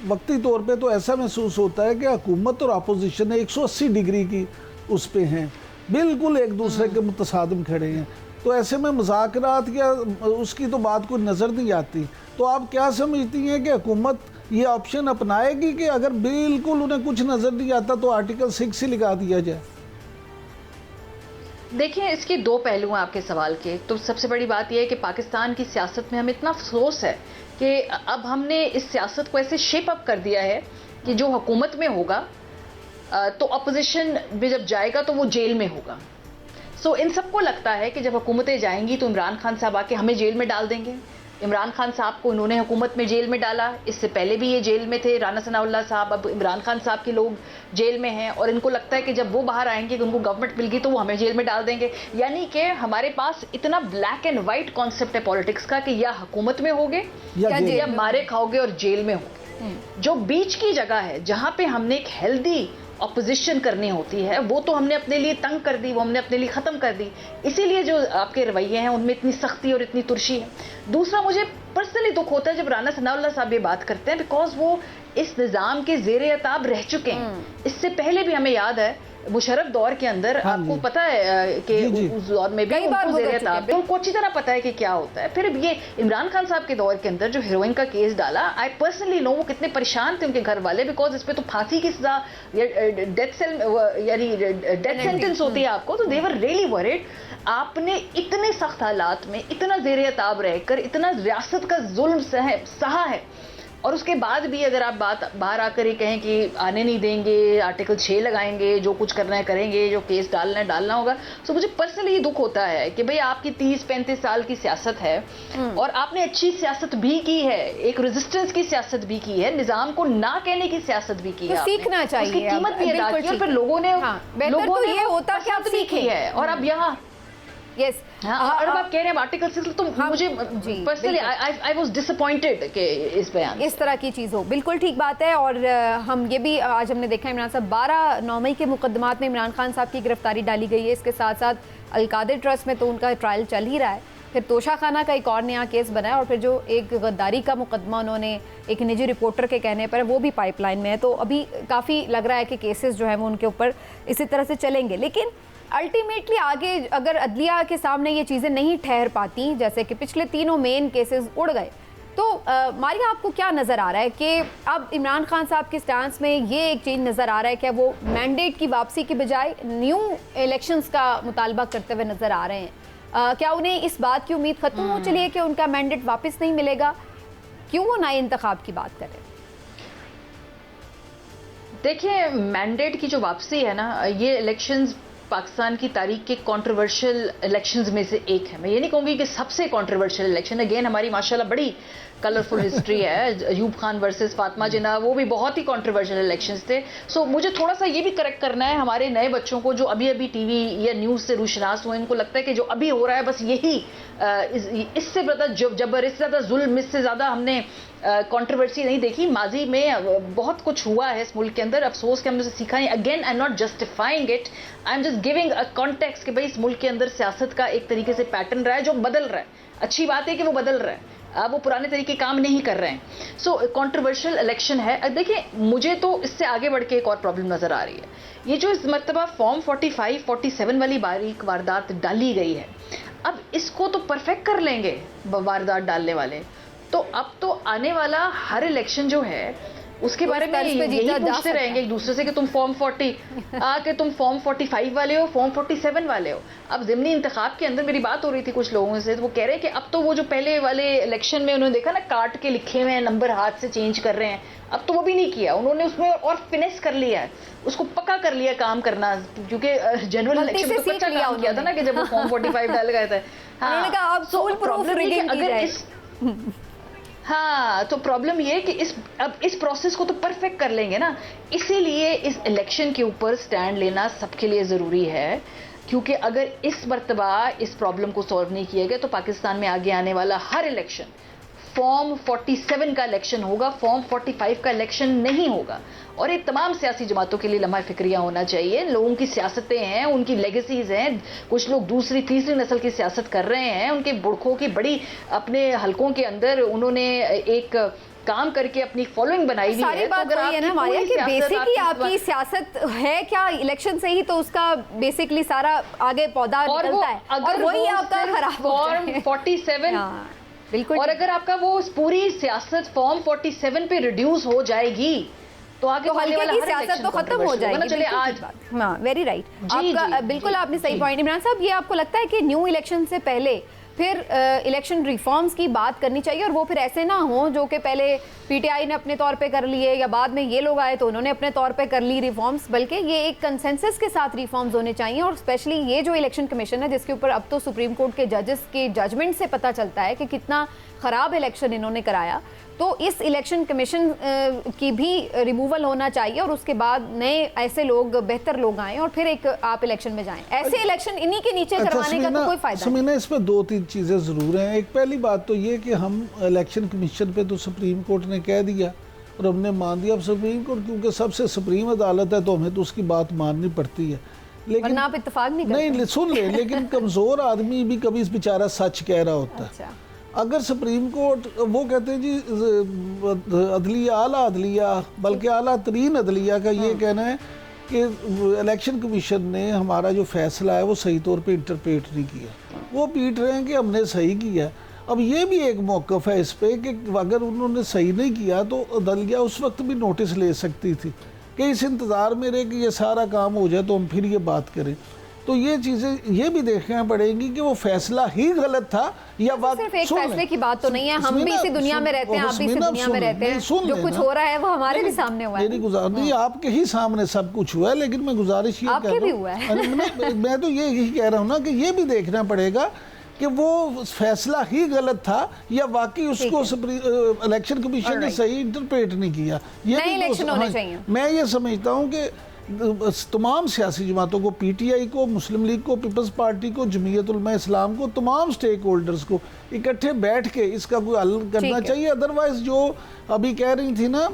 वक्ती तौर पे तो ऐसा महसूस होता है कि हुकूमत और अपोजिशन 180 डिग्री की उस पे हैं, बिल्कुल एक दूसरे के मुतसादिम खड़े हैं। तो ऐसे में मुज़ाकरात या उसकी तो बात कोई नज़र नहीं आती। तो आप क्या समझती हैं कि हुकूमत ये ऑप्शन अपनाएगी कि अगर बिल्कुल उन्हें कुछ नज़र नहीं आता तो आर्टिकल 6 ही लगा दिया जाए? देखिए, इसके दो पहलू हैं आपके सवाल के। तो सबसे बड़ी बात यह है कि पाकिस्तान की सियासत में हमें इतना अफसोस है कि अब हमने इस सियासत को ऐसे शेप अप कर दिया है कि जो हुकूमत में होगा तो अपोजिशन में जब जाएगा तो वो जेल में होगा। सो इन सबको लगता है कि जब हुकूमतें जाएंगी तो इमरान खान साहब आके हमें जेल में डाल देंगे। इमरान खान साहब को इन्होंने हुकूमत में जेल में डाला, इससे पहले भी ये जेल में थे, राना सनाउल्लाह साहब, अब इमरान खान साहब के लोग जेल में हैं, और इनको लगता है कि जब वो बाहर आएंगे कि उनको गवर्नमेंट मिल गई तो वो हमें जेल में डाल देंगे। यानी कि हमारे पास इतना ब्लैक एंड वाइट कॉन्सेप्ट है पॉलिटिक्स का कि या हुकूमत में होगे या मारे खाओगे और जेल में होगे। जो बीच की जगह है जहाँ पे हमने एक हेल्दी ऑपोजिशन करनी होती है, वो तो हमने अपने लिए तंग कर दी, वो हमने अपने लिए ख़त्म कर दी। इसीलिए जो आपके रवैये हैं उनमें इतनी सख्ती और इतनी तुर्शी है। दूसरा, मुझे पर्सनली दुख होता है जब राना सनाउल्लाह साहब ये बात करते हैं, बिकॉज वो इस निज़ाम के ज़ेरे अताब रह चुके हैं। इससे पहले भी हमें याद है मुशर्रफ दौर के अंदर, आपको पता है कि उस दौर में भी उनको ज़ेरे अताब, तो उनको अच्छी तरह पता है कि क्या होता है। फिर ये इमरान खान साहब के दौर के अंदर जो हीरोइन का केस डाला, आई पर्सनली नो वो कितने परेशान थे उनके घर वाले, बिकॉज इस पे तो फांसी की सजा या डेथ सेंटेंस होती है आपको, तो दे वर रियली वरीड। आपने इतने सख्त हालात में इतना ज़ेरे अताब रहकर इतना रियासत का जुल्म सहा है, और उसके बाद भी अगर आप बात बाहर आकर ये कहें कि आने नहीं देंगे, आर्टिकल 6 लगाएंगे, जो कुछ करना है करेंगे, जो केस डालना है डालना होगा, तो मुझे पर्सनली दुख होता है कि भाई आपकी 30-35 साल की सियासत है और आपने अच्छी सियासत भी की है, एक रेजिस्टेंस की सियासत भी की है, निजाम को ना कहने की सियासत भी की है, तो सीखना चाहिए, उसकी कीमत भी अदा की, और फिर लोगों ने ये होता कि आप सीखी है। और अब यहाँ यस और अब आप कह रहे हैं आर्टिकल 6, तो मुझे पर्सनली आई वाज डिसअपॉइंटेड कि इस बयान इस तरह की चीज़ हो। बिल्कुल ठीक बात है। और हम ये भी आज हमने देखा इमरान साहब 12 मई के मुकदमात में इमरान खान साहब की गिरफ्तारी डाली गई है। इसके साथ साथ अलकादिर ट्रस्ट में तो उनका ट्रायल चल ही रहा है, फिर तोशा खाना का एक और नया केस बना है, और फिर जो एक गद्दारी का मुकदमा उन्होंने एक निजी रिपोर्टर के कहने पर वो भी पाइपलाइन में है। तो अभी काफ़ी लग रहा है कि केसेस जो है वो उनके ऊपर इसी तरह से चलेंगे। लेकिन अल्टीमेटली आगे अगर अदलिया के सामने ये चीज़ें नहीं ठहर पाती, जैसे कि पिछले तीनों मेन केसेस उड़ गए, तो मारिया आपको क्या नज़र आ रहा है कि अब इमरान खान साहब के स्टांस में ये एक चेंज नज़र आ रहा है कि वो मैंडेट की वापसी की बजाय न्यू इलेक्शंस का मुतालबा करते हुए नज़र आ रहे हैं? क्या उन्हें इस बात की उम्मीद ख़त्म हो चली है कि उनका मैंडेट वापस नहीं मिलेगा? क्यों वो नए इंतखाब की बात करें? देखिए, मैंडेट की जो वापसी है ना, ये इलेक्शंस पाकिस्तान की तारीख के कंट्रोवर्शियल इलेक्शंस में से एक है। मैं ये नहीं कहूँगी कि सबसे कंट्रोवर्शियल इलेक्शन, अगेन हमारी माशाल्लाह बड़ी कलरफुल हिस्ट्री है। अयूब खान वर्सेस फातिमा जिन्ना, वो भी बहुत ही कंट्रोवर्शियल इलेक्शंस थे। सो मुझे थोड़ा सा ये भी करेक्ट करना है हमारे नए बच्चों को जो अभी अभी टीवी या न्यूज़ से रूशनास हुए, इनको लगता है कि जो अभी हो रहा है बस यही इससे ज़्यादा जबर, इससे ज़्यादा जुल्म, इससे ज़्यादा हमने कंट्रोवर्सी नहीं देखी। माजी में बहुत कुछ हुआ है इस मुल्क के अंदर, अफसोस कि हमने उसे सीखा नहीं। Again I am not justifying it, I am just giving a context कि भाई इस मुल्क के अंदर सियासत का एक तरीके से पैटर्न रहा है जो बदल रहा है। अच्छी बात है कि वो बदल रहा है, अब वो पुराने तरीके काम नहीं कर रहे हैं। सो कंट्रोवर्शियल इलेक्शन है। देखिए, मुझे तो इससे आगे बढ़ के एक और प्रॉब्लम नज़र आ रही है। ये जो इस मरतबा फॉर्म 45-47 वाली बारीक वारदात डाली गई है, अब इसको तो परफेक्ट कर लेंगे वारदात डालने वाले, तो अब तो आने वाला हर इलेक्शन जो है उसके बारे में यही पूछते रहेंगे एक दूसरे से कि तुम फॉर्म 40 कि तुम फॉर्म 45 वाले हो, फॉर्म 47 वाले हो। अब ज़िमनी इंतखाब के अंदर मेरी बात हो रही थी कुछ लोगों से, तो वो कह रहे हैं कि अब तो वो जो पहले वाले इलेक्शन में उन्होंने देखा ना, काट के लिखे हुए हैं नंबर, हाथ से चेंज कर रहे हैं, अब तो वो भी नहीं किया उन्होंने, उसमें और फिनेस कर लिया है, उसको पक्का कर लिया काम करना, क्योंकि जनरल इलेक्शन में तो कच्चा काम किया था ना कि जब वो फॉर्म 45 डाल गए थे। हाँ, तो प्रॉब्लम ये है कि अब इस प्रोसेस को तो परफेक्ट कर लेंगे ना, इसीलिए इस इलेक्शन के ऊपर स्टैंड लेना सबके लिए ज़रूरी है, क्योंकि अगर इस मरतबा इस प्रॉब्लम को सॉल्व नहीं किया गया तो पाकिस्तान में आगे आने वाला हर इलेक्शन फॉर्म 47 का इलेक्शन होगा, फॉर्म 45 का इलेक्शन नहीं होगा। और ये तमाम सियासी जमातों के लिए लम्हा फिक्रिया होना चाहिए। लोगों की सियासतें हैं, उनकी लेगेसीज हैं, कुछ लोग दूसरी तीसरी नस्ल की सियासत कर रहे हैं, उनके बुड़कों की बड़ी अपने हलकों के अंदर उन्होंने एक काम करके अपनी फॉलोइंग बनाई हुई है। तो अगर आप ना मारिया कि बेसिकली आपकी सियासत है क्या इलेक्शन से ही, तो उसका बेसिकली सारा आगे पौधा निकलता है और वही आपका खराब फॉर्म 47 बिल्कुल। और अगर आपका वो पूरी सियासत फॉर्म 47 पे रिड्यूस हो जाएगी तो आगे तो हल्के की सियासत तो खत्म हो जाएगी। चलिए आज हाँ, वेरी राइट, आपका बिल्कुल आपने सही पॉइंट। इमरान साहब, ये आपको लगता है कि न्यू इलेक्शन से पहले फिर इलेक्शन रिफॉर्म्स की बात करनी चाहिए, और वो फिर ऐसे ना हो जो कि पहले पीटीआई ने अपने तौर पे कर लिए या बाद में ये लोग आए तो उन्होंने अपने तौर पे कर ली रिफॉर्म्स, बल्कि ये एक कंसेंसस के साथ रिफॉर्म्स होने चाहिए। और स्पेशली ये जो इलेक्शन कमीशन है, जिसके ऊपर अब तो सुप्रीम कोर्ट के जजेस के जजमेंट से पता चलता है कि कितना ख़राब इलेक्शन इन्होंने कराया, तो इस इलेक्शन कमीशन की भी रिमूवल होना चाहिए और उसके बाद नए ऐसे लोग, बेहतर लोग आएँ और फिर एक आप इलेक्शन में जाएं। ऐसे इलेक्शन इन्हीं के नीचे करवाने का तो कोई फायदा नहीं। समीना, इस पर 2-3 चीज़ें ज़रूर हैं। एक पहली बात तो ये कि हम इलेक्शन कमीशन पे तो सुप्रीम कोर्ट ने कह दिया और हमने मान दिया। अब सुप्रीम कोर्ट क्योंकि सबसे सुप्रीम अदालत है तो हमें तो उसकी बात माननी पड़ती है, लेकिन आप इत्तेफाक नहीं सुन ले लेकिन कमज़ोर आदमी भी कभी बेचारा सच कह रहा होता है। अच्छा। अगर सुप्रीम कोर्ट, वो कहते हैं जी अदलिया, आला अदलिया, बल्कि आला तरीन अदलिया का ये कहना है कि इलेक्शन कमीशन ने हमारा जो फैसला है वो सही तौर पे इंटरप्रेट नहीं किया। वो पीट रहे हैं कि हमने सही किया। अब ये भी एक मौक़िफ़ है इस पे कि अगर उन्होंने सही नहीं किया तो अदलिया उस वक्त भी नोटिस ले सकती थी कि इस इंतज़ार में रहे कि ये सारा काम हो जाए तो हम फिर ये बात करें। तो ये चीज़ें ये भी देखना पड़ेंगी कि वो फैसला ही गलत था या बात। सिर्फ एक फैसले की बात तो नहीं है, हम भी इसी दुनिया में रहते हैं, आप भी इसी दुनिया में रहते हैं, जो कुछ हो रहा है वो हमारे भी सामने हुआ है। मेरी गुजारिश नहीं, आपके ही सामने सब कुछ हुआ है, लेकिन मैं गुजारिश ये आपके भी हुआ है। मैं तो यही कह रहा हूँ ना कि ये भी देखना पड़ेगा कि वो फैसला ही गलत था या वाकई उसको इलेक्शन कमीशन ने सही इंटरप्रेट नहीं किया। नए इलेक्शन होने चाहिए। मैं ये समझता हूँ कि तमाम सियासी जमातों को, पीटीआई को, मुस्लिम लीग को, पीपल्स पार्टी को, जमीयत उलमा इस्लाम को, तमाम स्टेक होल्डर्स को इकट्ठे बैठ के इसका कोई हल करना चाहिए। अदरवाइज जो अभी कह रही थी ना,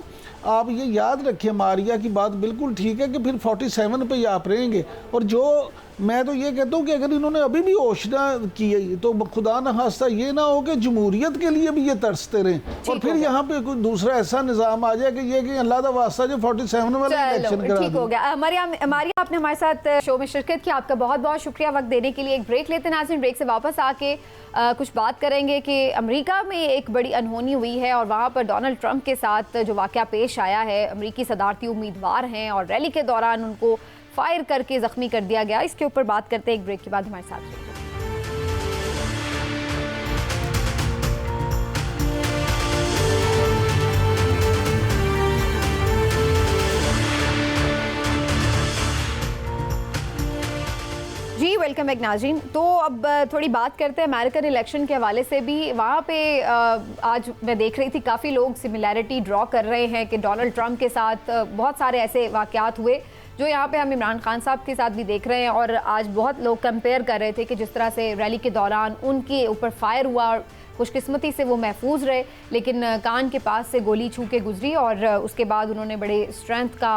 आप ये याद रखिए, मारिया की बात बिल्कुल ठीक है कि फिर 47 पे ही आप रहेंगे। और जो मैं तो ये कहता हूँ कि अगर इन्होंने अभी भी होश ना की तो खुदा न खास्ता ये ना हो कि जमहूरियत के लिए भी ये तरसते रहें और फिर यहाँ पे कोई दूसरा ऐसा निज़ाम आ जाए कि ये कि अल्लाह दा वास्ता जो 47 वाला इलेक्शन करा। ठीक हो गया। हमारी आपने हमारे साथ शो में शिरकत की, आपका बहुत बहुत शुक्रिया वक्त देने के लिए। एक ब्रेक लेते हैं नाज़रीन, ब्रेक से वापस आके कुछ बात करेंगे कि अमेरिका में एक बड़ी अनहोनी हुई है और वहाँ पर डोनाल्ड ट्रंप के साथ जो वाक़या पेश आया है, अमेरिकी सदारती उम्मीदवार हैं और रैली के दौरान उनको फायर करके ज़ख्मी कर दिया गया। इसके ऊपर बात करते हैं एक ब्रेक के बाद। हमारे साथ रहिए। जी वेलकम बैक नाज़रीन। तो अब थोड़ी बात करते हैं अमेरिकन इलेक्शन के हवाले से भी। वहाँ पे आज मैं देख रही थी काफ़ी लोग सिमिलैरिटी ड्रॉ कर रहे हैं कि डोनाल्ड ट्रंप के साथ बहुत सारे ऐसे वाक़यात हुए जो यहाँ पे हम इमरान खान साहब के साथ भी देख रहे हैं। और आज बहुत लोग कंपेयर कर रहे थे कि जिस तरह से रैली के दौरान उनके ऊपर फायर हुआ और खुशकिस्मती से वो महफूज रहे, लेकिन कान के पास से गोली छू के गुजरी और उसके बाद उन्होंने बड़े स्ट्रेंथ का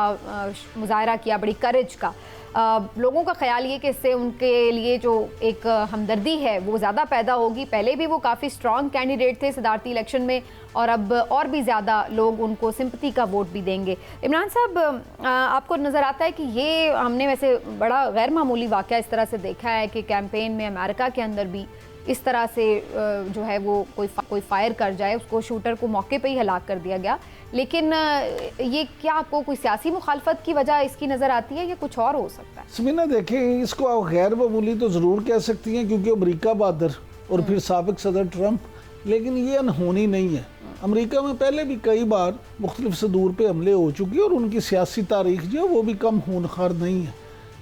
मुजाहरा किया, बड़ी करेज का। लोगों का ख्याल ये कि इससे उनके लिए जो एक हमदर्दी है वो ज़्यादा पैदा होगी। पहले भी वो काफ़ी स्ट्रॉन्ग कैंडिडेट थे सदारती इलेक्शन में और अब और भी ज़्यादा लोग उनको सिंपैथी का वोट भी देंगे। इमरान साहब, आपको नज़र आता है कि ये हमने वैसे बड़ा गैर मामूली वाक़या इस तरह से देखा है कि कैंपेन में अमेरिका के अंदर भी इस तरह से जो है वो कोई फायर कर जाए, उसको शूटर को मौके पे ही हलाक कर दिया गया। लेकिन ये क्या आपको कोई सियासी मुखालफत की वजह इसकी नज़र आती है या कुछ और हो सकता है? समीना देखें, इसको आप गैर मामूली तो ज़रूर कह सकती हैं क्योंकि अमेरिका बहादुर और फिर साबिक सदर ट्रंप, लेकिन ये अनहोनी नहीं है। अमेरिका में पहले भी कई बार मुख्तलिफ सदूर पे हमले हो चुके हैं और उनकी सियासी तारीख जो है वो भी कम खूनखार नहीं है।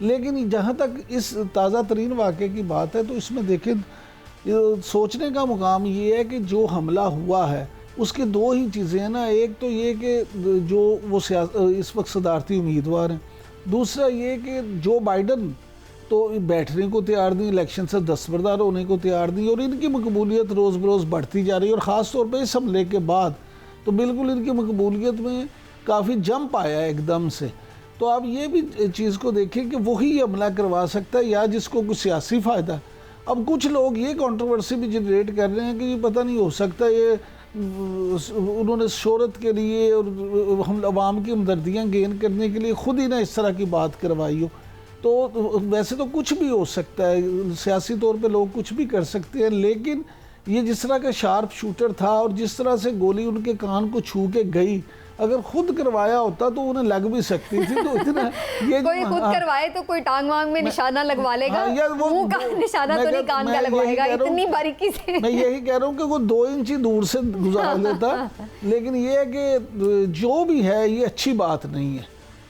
लेकिन जहाँ तक इस ताज़ा तरीन वाक़े की बात है तो इसमें देखें, सोचने का मुकाम ये है कि जो हमला हुआ है उसकी दो ही चीज़ें हैं ना। एक तो ये कि जो वो इस वक्त सदारती उम्मीदवार हैं, दूसरा ये कि जो बाइडन तो बैठने को तैयार नहीं, इलेक्शन से दस्तबरदार होने को तैयार नहीं और इनकी मकबूलियत रोज़ बरोज़ बढ़ती जा रही है। और ख़ास तौर पे इस हमले के बाद तो बिल्कुल इनकी मकबूलियत में काफ़ी जंप आया एकदम से। तो आप ये भी चीज़ को देखें कि वही हमला करवा सकता है या जिसको कुछ सियासी फ़ायदा। अब कुछ लोग ये कंट्रोवर्सी भी जनरेट कर रहे हैं कि पता नहीं, हो सकता है ये उन्होंने शोहरत के लिए और हम अवाम की हमदर्दियाँ गेन करने के लिए खुद ही ना इस तरह की बात करवाई हो। तो वैसे तो कुछ भी हो सकता है, सियासी तौर पे लोग कुछ भी कर सकते हैं, लेकिन ये जिस तरह का शार्प शूटर था और जिस तरह से गोली उनके कान को छू के गई, अगर खुद करवाया होता तो उन्हें लग भी सकती थी। तो इतना ये कोई खुद करवाए तो कोई टांग वांग में निशाना लगवा लेगा, मुंह का निशाना तो नहीं कान का लगवाएगा इतनी बारीकी से। मैं यही कह रहा हूँ कि वो 2 इंच ही दूर से गुजार लेता। लेकिन ये है कि जो भी है ये अच्छी बात नहीं है।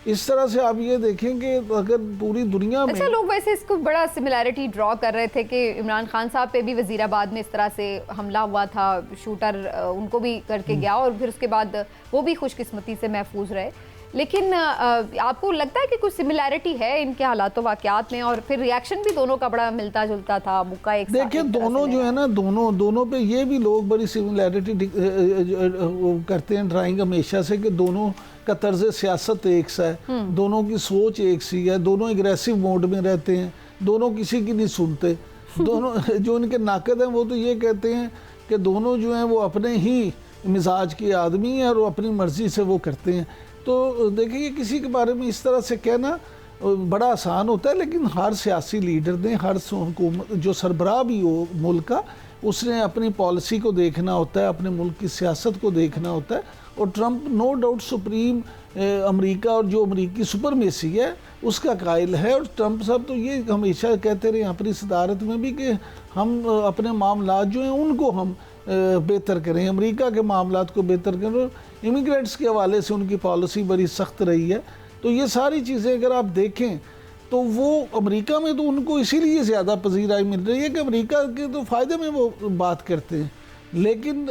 इस तरह से आप ये देखें कि अगर पूरी दुनिया में अच्छा, लोग वैसे इसको बड़ा सिमिलैरिटी ड्रॉ कर रहे थे कि इमरान खान साहब पे भी वजीराबाद में इस तरह से हमला हुआ था, शूटर उनको भी करके गया और फिर उसके बाद वो भी खुशकिस्मती से महफूज रहे। लेकिन आपको लगता है कि कुछ सिमिलैरिटी है इनके हालातों वाक़यात में? और फिर रिएक्शन भी दोनों का बड़ा मिलता जुलता था, मुक्का एक देखिए दोनों जो है ना, दोनों पे ये भी लोग बड़ी सिमिलैरिटी करते हैं ड्राइंग हमेशा से कि दोनों का तर्ज सियासत एक सा है, दोनों की सोच एक सी है, दोनों एग्रेसिव मोड में रहते हैं, दोनों किसी की नहीं सुनते। दोनों जो इनके नाकद हैं वो तो ये कहते हैं कि दोनों जो हैं वो अपने ही मिजाज के आदमी हैं और वो अपनी मर्ज़ी से वो करते हैं। तो देखिए किसी के बारे में इस तरह से कहना बड़ा आसान होता है, लेकिन हर सियासी लीडर ने, हर हुकूमत जो सरबराह भी हो मुल्क का, उसने अपनी पॉलिसी को देखना होता है, अपने मुल्क की सियासत को देखना होता है। और Trump no doubt supreme America और जो अमेरिकी सुपरमेसी है उसका कायल है। और ट्रंप साहब तो ये हमेशा कहते रहे अपनी सदारत में भी कि हम अपने मामलात जो हैं उनको हम बेहतर करें, अमेरिका के मामलात को बेहतर करें। इमिग्रेंट्स के हवाले से उनकी पॉलिसी बड़ी सख्त रही है। तो ये सारी चीज़ें अगर आप देखें तो वो अमेरिका में तो उनको इसीलिए ज़्यादा पजीराई मिल रही है कि अमेरिका के तो फ़ायदे में वो बात करते हैं। लेकिन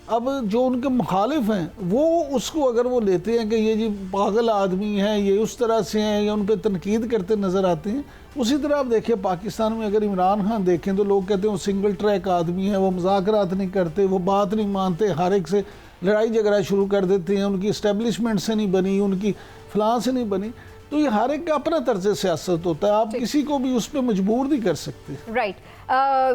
अब जो उनके मुखालिफ हैं वो उसको अगर वो लेते हैं कि ये जी पागल आदमी हैं, ये उस तरह से हैं, या उन पर तनकीद करते नज़र आते हैं। उसी तरह आप देखिए पाकिस्तान में अगर इमरान खान देखें तो लोग कहते हैं वो सिंगल ट्रैक आदमी है, वो मुज़ाकरात नहीं करते, वो बात नहीं मानते, हर एक से लड़ाई झगड़ा शुरू कर देते हैं, उनकी इस्टेब्लिशमेंट से नहीं बनी, उनकी फलां से नहीं बनी। तो ये हर एक का अपना तर्ज सियासत होता है, आप किसी को भी उस पर मजबूर नहीं कर सकते। राइट।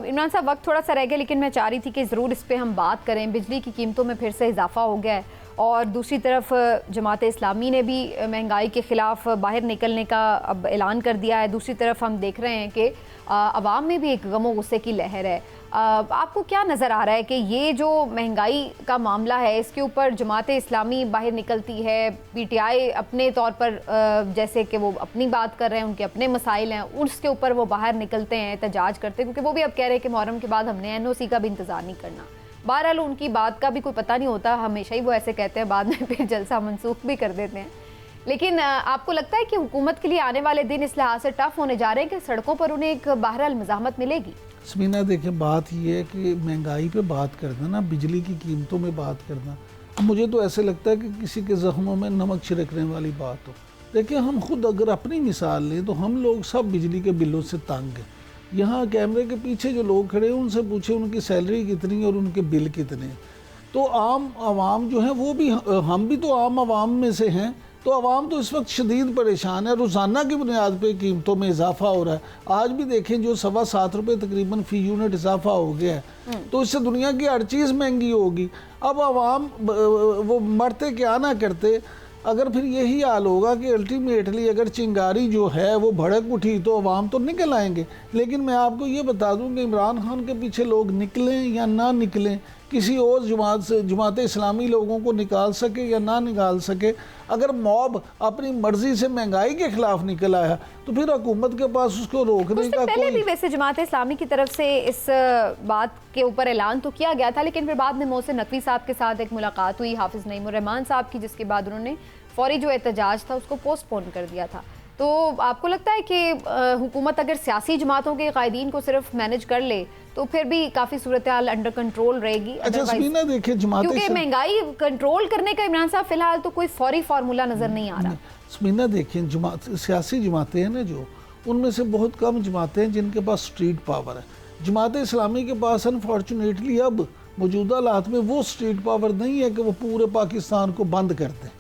इमरान साहब वक्त थोड़ा सा रह गया, लेकिन मैं चाह रही थी कि ज़रूर इस पर हम बात करें। बिजली की कीमतों में फिर से इजाफा हो गया है और दूसरी तरफ जमात इस्लामी ने भी महंगाई के ख़िलाफ़ बाहर निकलने का अब ऐलान कर दिया है। दूसरी तरफ हम देख रहे हैं कि अवाम में भी एक गम और गुस्से की लहर है। आपको क्या नज़र आ रहा है कि ये जो महंगाई का मामला है इसके ऊपर जमात इस्लामी बाहर निकलती है, पीटीआई अपने तौर पर जैसे कि वो अपनी बात कर रहे हैं, उनके अपने मसाइल हैं, उसके ऊपर वो बाहर निकलते हैं, एहतजाज करते हैं, क्योंकि वो भी अब कह रहे हैं कि मुहर्रम के बाद हमने एनओसी का भी इंतज़ार नहीं करना। बहरहाल उनकी बात का भी कोई पता नहीं होता, हमेशा ही वो ऐसे कहते हैं, बाद में फिर जलसा मनसूख भी कर देते हैं। लेकिन आपको लगता है कि हुकूमत के लिए आने वाले दिन इस लिहाज से टफ होने जा रहे हैं कि सड़कों पर उन्हें एक बहरहाल मज़ाहमत मिलेगी? समीना देखिए बात ये है कि महंगाई पे बात करना ना, बिजली की कीमतों में बात करना, मुझे तो ऐसे लगता है कि किसी के जख्मों में नमक छिड़कने वाली बात हो। देखिए हम खुद अगर अपनी मिसाल लें तो हम लोग सब बिजली के बिलों से तंग हैं। यहाँ कैमरे के पीछे जो लोग खड़े हैं उनसे पूछे उनकी सैलरी कितनी और उनके बिल कितने। तो आम आवाम जो है वो भी, हम भी तो आम आवाम में से हैं, तो आवाम तो इस वक्त शदीद परेशान है। रोज़ाना की बुनियाद पे कीमतों में इजाफा हो रहा है। आज भी देखें जो 7.25 रुपये तकरीबन फ़ी यूनिट इजाफा हो गया है, तो इससे दुनिया की हर चीज़ महंगी होगी। अब आवाम वो मरते क्या ना करते, अगर फिर यही हाल होगा कि अल्टीमेटली अगर चिंगारी जो है वो भड़क उठी तो अवाम तो निकल आएंगे। लेकिन मैं आपको ये बता दूं कि इमरान खान के पीछे लोग निकलें या ना निकलें, किसी और जमात इस्लामी लोगों को निकाल सके या ना निकाल सके, अगर मॉब अपनी मर्जी से महंगाई के खिलाफ निकल आया तो फिर हुकूमत के पास उसको रोकने का पहले भी वैसे जमात इस्लामी की तरफ से इस बात के ऊपर ऐलान तो किया गया था, लेकिन फिर बाद में मोहसिन नकवी साहब के साथ एक मुलाकात हुई हाफिज़ नईमुर रहमान साहब की, जिसके बाद उन्होंने फौरी जो एहतजाज था उसको पोस्टपोन कर दिया था। तो आपको लगता है कि हुकूमत अगर सियासी जमातों के कायदीन को सिर्फ मैनेज कर ले तो फिर भी काफ़ी सूरत हाल अंडर कंट्रोल रहेगी? अच्छा समीना देखिए जमात, क्योंकि महंगाई कंट्रोल करने का इमरान साहब फिलहाल तो कोई फौरी फार्मूला नज़र नहीं आ रहा। समीना देखिए सियासी जमातें हैं ना जो, उनमें से बहुत कम जमातें हैं जिनके पास स्ट्रीट पावर है। जमात इस्लामी के पास अनफॉर्चुनेटली अब मौजूदा हालात में वो स्ट्रीट पावर नहीं है कि वो पूरे पाकिस्तान को बंद कर दें।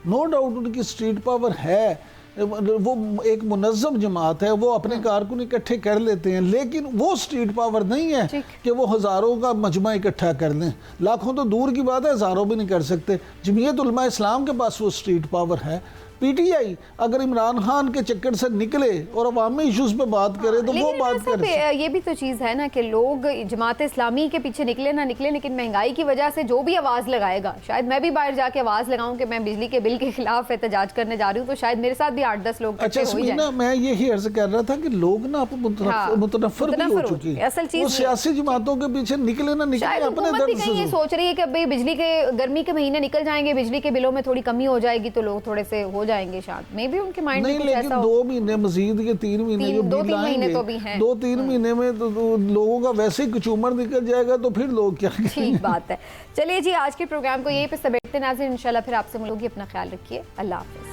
नो डाउट उनकी स्ट्रीट पावर है, वो एक मुनज़्ज़म जमात है, वो अपने कारकुन इकट्ठे कर लेते हैं, लेकिन वो स्ट्रीट पावर नहीं है कि वो हज़ारों का मजमा इकट्ठा कर लें। लाखों तो दूर की बात है, हज़ारों भी नहीं कर सकते। जमीयत उलमा इस्लाम के पास वो स्ट्रीट पावर है। पीटीआई अगर इमरान खान के चक्कर से निकले और अवामी इश्यूज पे बात करे तो वो लेकिन बात साहब, करे। ये भी तो चीज़ है ना कि लोग जमात इस्लामी के पीछे निकले ना निकले, लेकिन महंगाई की वजह से जो भी आवाज़ लगाएगा, शायद मैं भी बाहर जाके आवाज़ लगाऊं कि मैं बिजली के बिल के खिलाफ एहतजाज करने जा रही हूँ, तो शायद मेरे साथ भी 8-10 लोग अच्छा इकट्ठे हो ही जाएं। मैं यही अर्ज कर रहा था कि लोग ना आप मुतनफर भी हो चुकी है, असल चीज़ वो सियासी जमातों के पीछे निकले ना निकले शायद अपने हुकूमत भी दर्द कहीं ये से। सोच रही है कि भाई बिजली के गर्मी के महीने निकल जाएंगे, बिजली के बिलों में थोड़ी कमी हो जाएगी तो लोग थोड़े से हो जाएंगे, शायद मे भी उनके माइंड में नहीं, कुछ लेकिन ऐसा हो। 2 महीने मजीद के 3 महीने जो बिल 2-3 महीने आएंगे, तो भी हैं। 2-3 महीने में तो लोगों का वैसे ही कचूमर निकल जाएगा, तो फिर लोग क्या करेंगे? ठीक बात है। चलिए जी, आज के प्रोग्राम को यहीं पे समेटते हैं नाज़रीन, इंशाल्लाह फिर आपसे मिलूंगी। अपना ख्याल रखिए, अल्लाह हाफ़िज़।